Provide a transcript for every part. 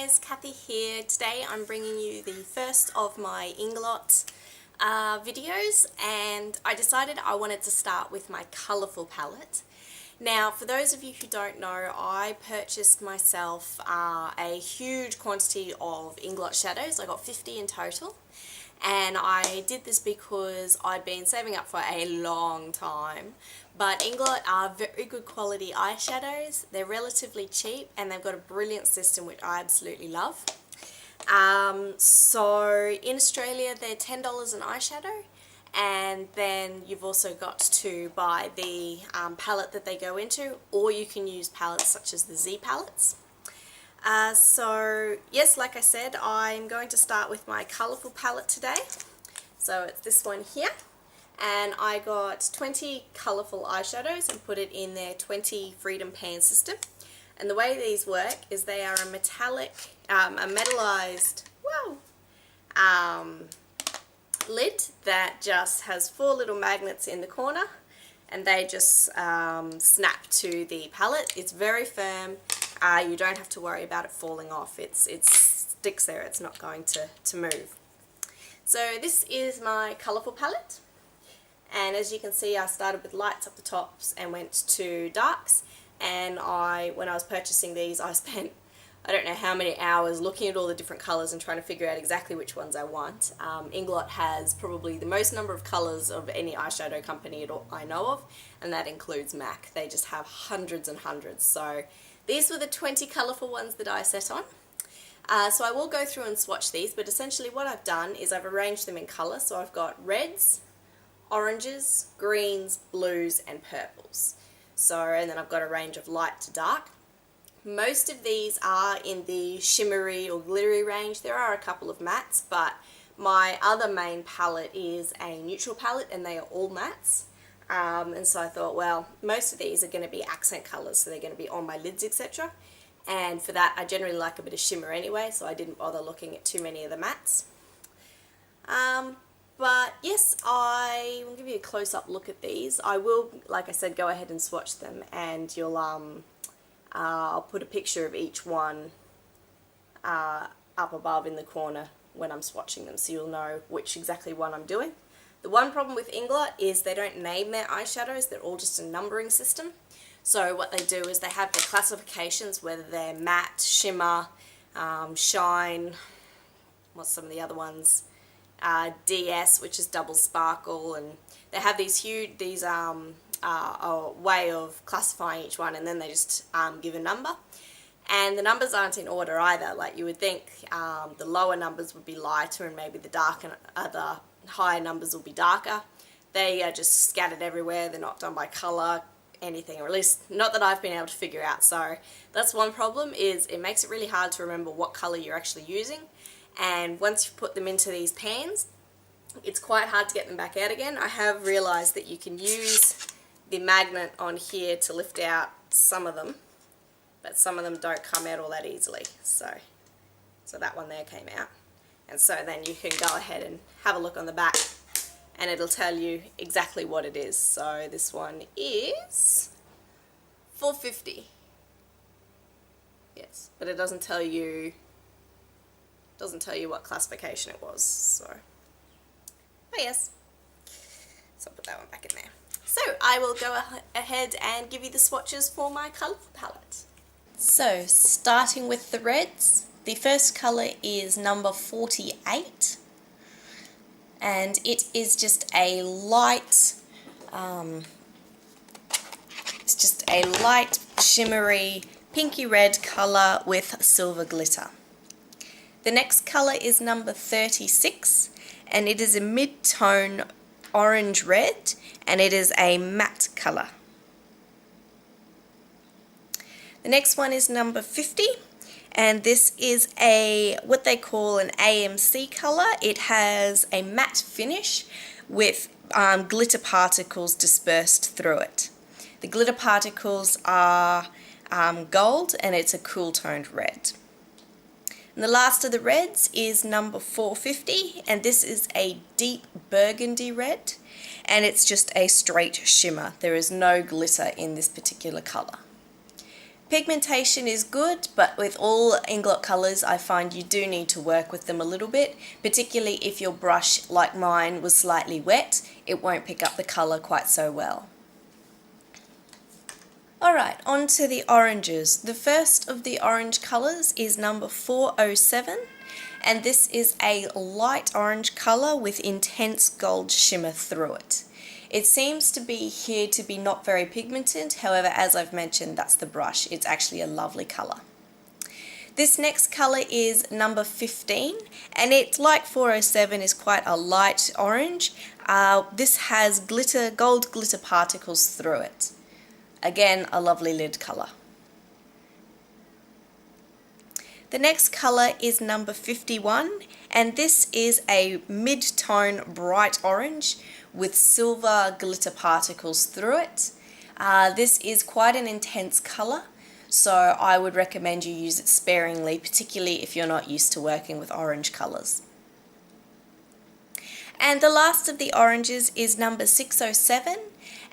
guys, Kathy here. Today I'm bringing you the first of my Inglot videos, and I decided I wanted to start with my colourful palette. Now, for those of you who don't know, I purchased myself a huge quantity of Inglot shadows. I got 50 in total, and I did this because I'd been saving up for a long time. But Inglot are very good quality eyeshadows. They're relatively cheap and they've got a brilliant system which I absolutely love. So in Australia they're $10 an eyeshadow, and then you've also got to buy the palette that they go into, or you can use palettes such as the Z palettes. So yes, like I said, I'm going to start with my colourful palette today. So it's this one here, and I got 20 colourful eyeshadows and put it in their 20 Freedom Pan system. And the way these work is they are a metallic, a metallized, lid that just has 4 little magnets in the corner, and they just snap to the palette. It's very firm. You don't have to worry about it falling off. It sticks there. It's not going to move. So this is my colourful palette, and as you can see, I started with lights up the tops and went to darks. And when I was purchasing these, I spent I don't know how many hours looking at all the different colours and trying to figure out exactly which ones I want. Inglot has probably the most number of colours of any eyeshadow company I know of, and that includes MAC. They just have hundreds and hundreds. So these were the 20 colourful ones that I set on. So I will go through and swatch these, but essentially what I've done is I've arranged them in colour. So I've got reds, oranges, greens, blues and purples. And then I've got a range of light to dark. Most of these are in the shimmery or glittery range. There are a couple of mattes, but my other main palette is a neutral palette and they are all mattes. And so I thought, well, most of these are going to be accent colours, so they're going to be on my lids, etc. And for that, I generally like a bit of shimmer anyway, so I didn't bother looking at too many of the mattes. But yes, I will give you a close-up look at these. I will, like I said, go ahead and swatch them, and you'll I'll put a picture of each one up above in the corner when I'm swatching them, so you'll know which exactly one I'm doing. The one problem with Inglot is they don't name their eyeshadows. They're all just a numbering system. So what they do is they have their classifications, whether they're matte, shimmer, shine, what's some of the other ones, DS, which is double sparkle, and they have these huge, a way of classifying each one, and then they just give a number. And the numbers aren't in order either. Like you would think the lower numbers would be lighter and maybe the higher numbers will be darker. They are just scattered everywhere. They're not done by colour, anything, or at least not that I've been able to figure out. So that's one problem, is it makes it really hard to remember what colour you're actually using. And once you put them into these pans, it's quite hard to get them back out again. I have realised that you can use the magnet on here to lift out some of them, but some of them don't come out all that easily. So that one there came out. And so then you can go ahead and have a look on the back, and it'll tell you exactly what it is. So this one is 450. Yes, but it doesn't tell you what classification it was. So, oh yes. So I'll put that one back in there. So I will go ahead and give you the swatches for my colourful palette. So starting with the reds, the first colour is number 48, and it is just a light, shimmery pinky red colour with silver glitter. The next colour is number 36, and it is a mid-tone orange red, and it is a matte colour. The next one is number 50, and this is what they call an AMC colour. It has a matte finish with glitter particles dispersed through it. The glitter particles are gold, and it's a cool toned red. And the last of the reds is number 450, and this is a deep burgundy red, and it's just a straight shimmer. There is no glitter in this particular colour. Pigmentation is good, but with all Inglot colours I find you do need to work with them a little bit, particularly if your brush, like mine, was slightly wet, it won't pick up the colour quite so well. Alright, on to the oranges. The first of the orange colours is number 407, and this is a light orange colour with intense gold shimmer through it. It seems to be here to be not very pigmented, however, as I've mentioned, that's the brush. It's actually a lovely colour. This next colour is number 15, and it, like 407, is quite a light orange. This has gold glitter particles through it. Again, a lovely lid colour. The next colour is number 51, and this is a mid-tone bright orange with silver glitter particles through it. This is quite an intense colour, so I would recommend you use it sparingly, particularly if you're not used to working with orange colours. And the last of the oranges is number 607,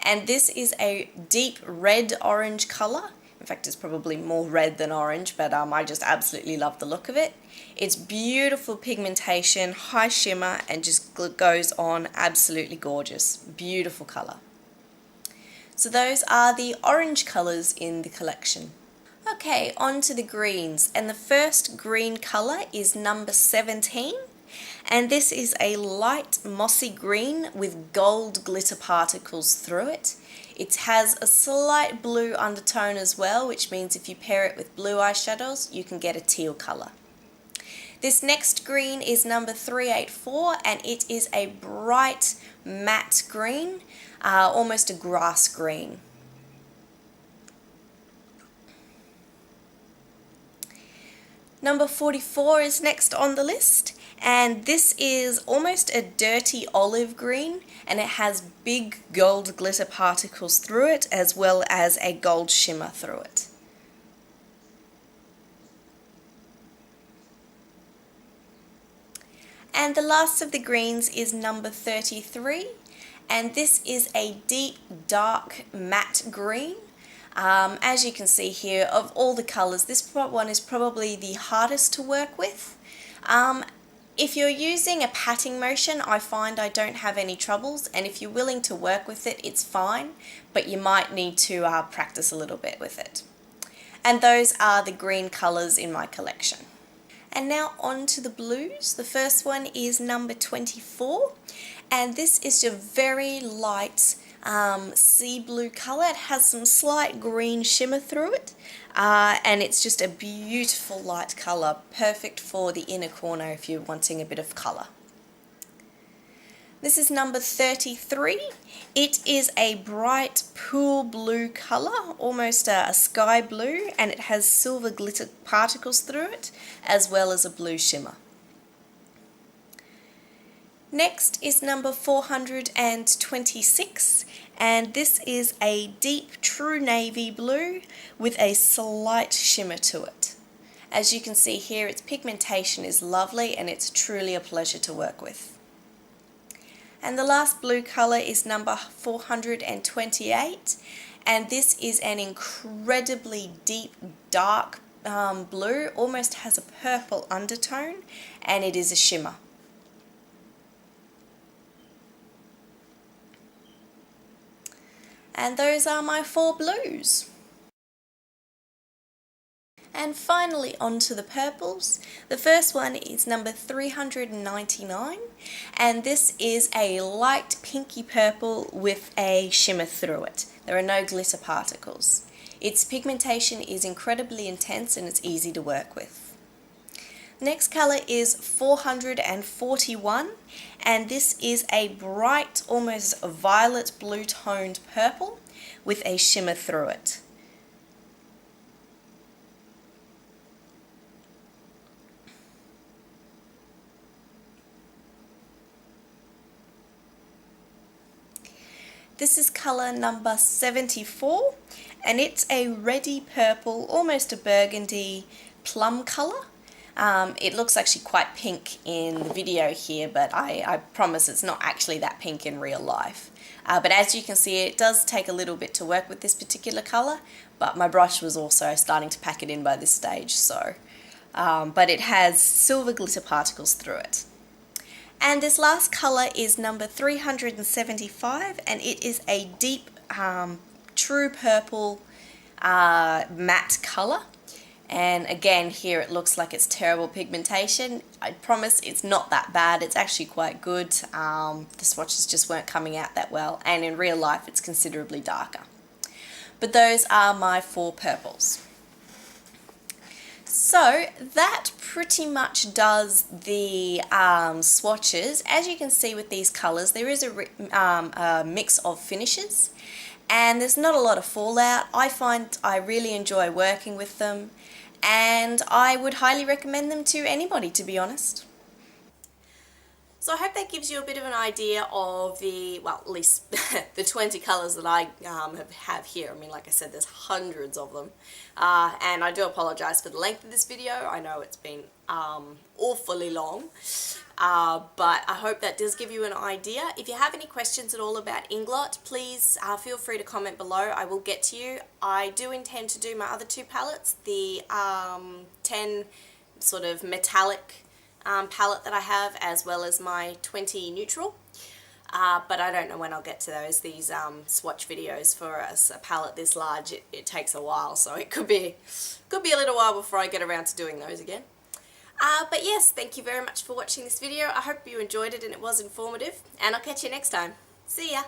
and this is a deep red orange colour. In fact, it's probably more red than orange, but I just absolutely love the look of it. It's beautiful pigmentation, high shimmer, and just goes on absolutely gorgeous. Beautiful colour. So those are the orange colours in the collection. Okay, on to the greens, and the first green colour is number 17. And this is a light mossy green with gold glitter particles through it. It has a slight blue undertone as well, which means if you pair it with blue eyeshadows, you can get a teal colour. This next green is number 384, and it is a bright matte green, almost a grass green. Number 44 is next on the list, and this is almost a dirty olive green, and it has big gold glitter particles through it as well as a gold shimmer through it. And the last of the greens is number 33, and this is a deep dark matte green. As you can see here, of all the colours, this one is probably the hardest to work with. If you're using a patting motion, I find I don't have any troubles, and if you're willing to work with it, it's fine, but you might need to practice a little bit with it. And those are the green colours in my collection. And now on to the blues. The first one is number 24, and this is a very light sea blue colour. It has some slight green shimmer through it, and it's just a beautiful light colour, perfect for the inner corner if you're wanting a bit of colour. This is number 33. It is a bright pool blue colour, almost a sky blue, and it has silver glitter particles through it, as well as a blue shimmer. Next is number 426, and this is a deep true navy blue with a slight shimmer to it. As you can see here, its pigmentation is lovely and it's truly a pleasure to work with. And the last blue colour is number 428, and this is an incredibly deep dark blue, almost has a purple undertone, and it is a shimmer. And those are my 4 blues. And finally on to the purples. The first one is number 399, and this is a light pinky purple with a shimmer through it. There are no glitter particles. Its pigmentation is incredibly intense and it's easy to work with. Next colour is 441, and this is a bright, almost violet blue toned purple with a shimmer through it. This is colour number 74, and it's a reddy purple, almost a burgundy plum colour. It looks actually quite pink in the video here, but I promise it's not actually that pink in real life. But as you can see, it does take a little bit to work with this particular colour, but my brush was also starting to pack it in by this stage, so. But it has silver glitter particles through it. And this last colour is number 375, and it is a deep true purple matte colour. And again, here it looks like it's terrible pigmentation. I promise it's not that bad. It's actually quite good. The swatches just weren't coming out that well, and in real life it's considerably darker. But those are my 4 purples. So that pretty much does the swatches. As you can see with these colours, there is a mix of finishes, and there's not a lot of fallout. I find I really enjoy working with them, and I would highly recommend them to anybody, to be honest. So I hope that gives you a bit of an idea of the, well, at least the 20 colours that I have here. I mean, like I said, there's hundreds of them. And I do apologise for the length of this video. I know it's been awfully long. But I hope that does give you an idea. If you have any questions at all about Inglot, please feel free to comment below. I will get to you. I do intend to do my other 2 palettes, the 10 sort of metallic palette that I have, as well as my 20 neutral. But I don't know when I'll get to those. These swatch videos for a palette this large, it takes a while, so it could be a little while before I get around to doing those again. But yes, thank you very much for watching this video. I hope you enjoyed it and it was informative, and I'll catch you next time. See ya!